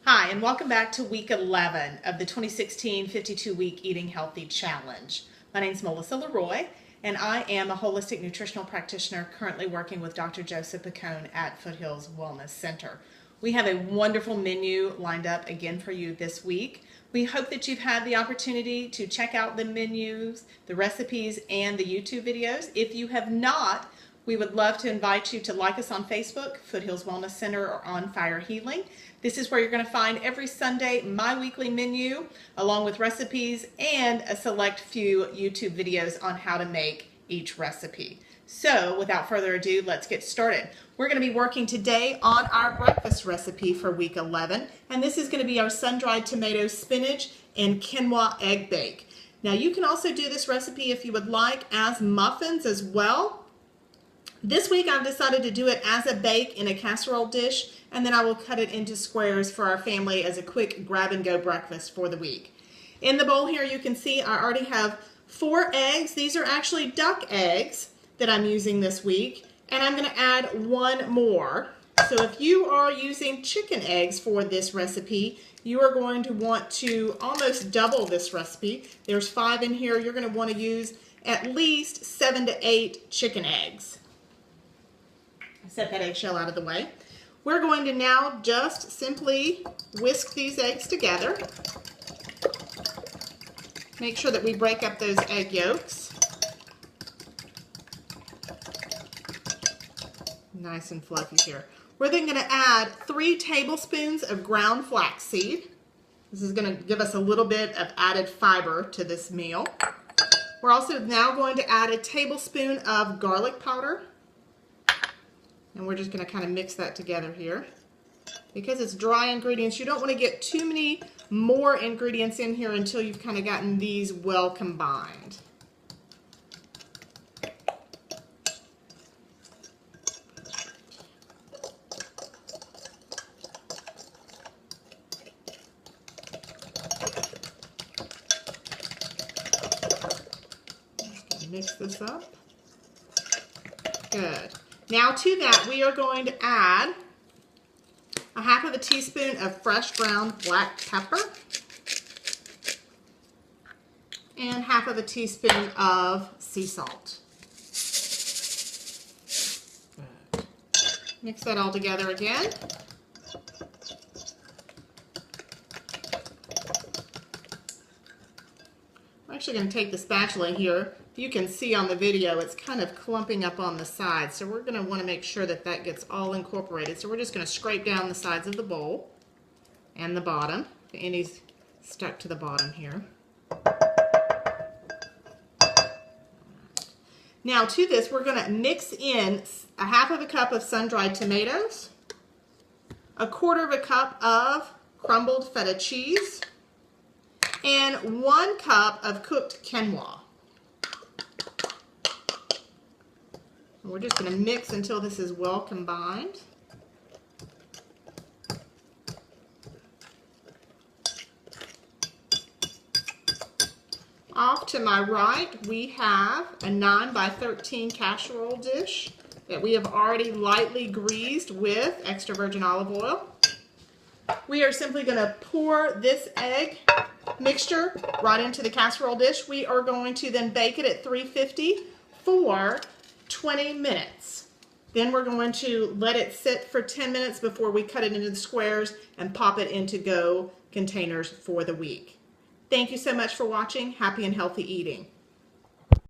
Hi, and welcome back to week 11 of the 2016 52-week Eating Healthy Challenge. My name is Melissa Leroy, and I am a holistic nutritional practitioner currently working with Dr. Joseph Picone at Foothills Wellness Center. We have a wonderful menu lined up again for you this week. We hope that you've had the opportunity to check out the menus, the recipes, and the YouTube videos. If you have not, we would love to invite you to like us on Facebook, Foothills Wellness Center, or On Fire Healing. This is where you're going to find every Sunday my weekly menu, along with recipes and a select few YouTube videos on how to make each recipe. So without further ado, let's get started. We're going to be working today on our breakfast recipe for week 11, and this is going to be our sun-dried tomato, spinach, and quinoa egg bake. Now you can also do this recipe if you would like as muffins as well. This week I've decided to do it as a bake in a casserole dish, and then I will cut it into squares for our family as a quick grab-and-go breakfast for the week. In the bowl here you can see I already have 4 eggs. These are actually duck eggs that I'm using this week, and I'm going to add 1 more. So if you are using chicken eggs for this recipe, you are going to want to almost double this recipe. There's 5 in here. You're going to want to use at least 7 to 8 chicken eggs. Set that eggshell out of the way. We're going to now just simply whisk these eggs together. Make sure that we break up those egg yolks. Nice and fluffy here. We're then going to add 3 tablespoons of ground flaxseed. This is going to give us a little bit of added fiber to this meal. We're also now going to add a tablespoon of garlic powder. And we're just going to kind of mix that together here. Because it's dry ingredients, you don't want to get too many more ingredients in here until you've kind of gotten these well combined. Mix this up. Good. Now to that, we are going to add a 1/2 teaspoon of fresh ground black pepper and 1/2 teaspoon of sea salt. Good. Mix that all together again. I'm actually going to take the spatula here. You can see on the video it's kind of clumping up on the sides, so we're going to want to make sure that that gets all incorporated. So we're just going to scrape down the sides of the bowl and the bottom. The end's stuck to the bottom here. Now to this, we're going to mix in a 1/2 cup of sun-dried tomatoes, 1/4 cup of crumbled feta cheese, and 1 cup of cooked quinoa. We're just going to mix until this is well combined. Off to my right, we have a 9 by 13 casserole dish that we have already lightly greased with extra virgin olive oil. We are simply going to pour this egg mixture right into the casserole dish. We are going to then bake it at 350 for 20 minutes. Then we're going to let it sit for 10 minutes before we cut it into the squares and pop it into go containers for the week. Thank you so much for watching. Happy and healthy eating.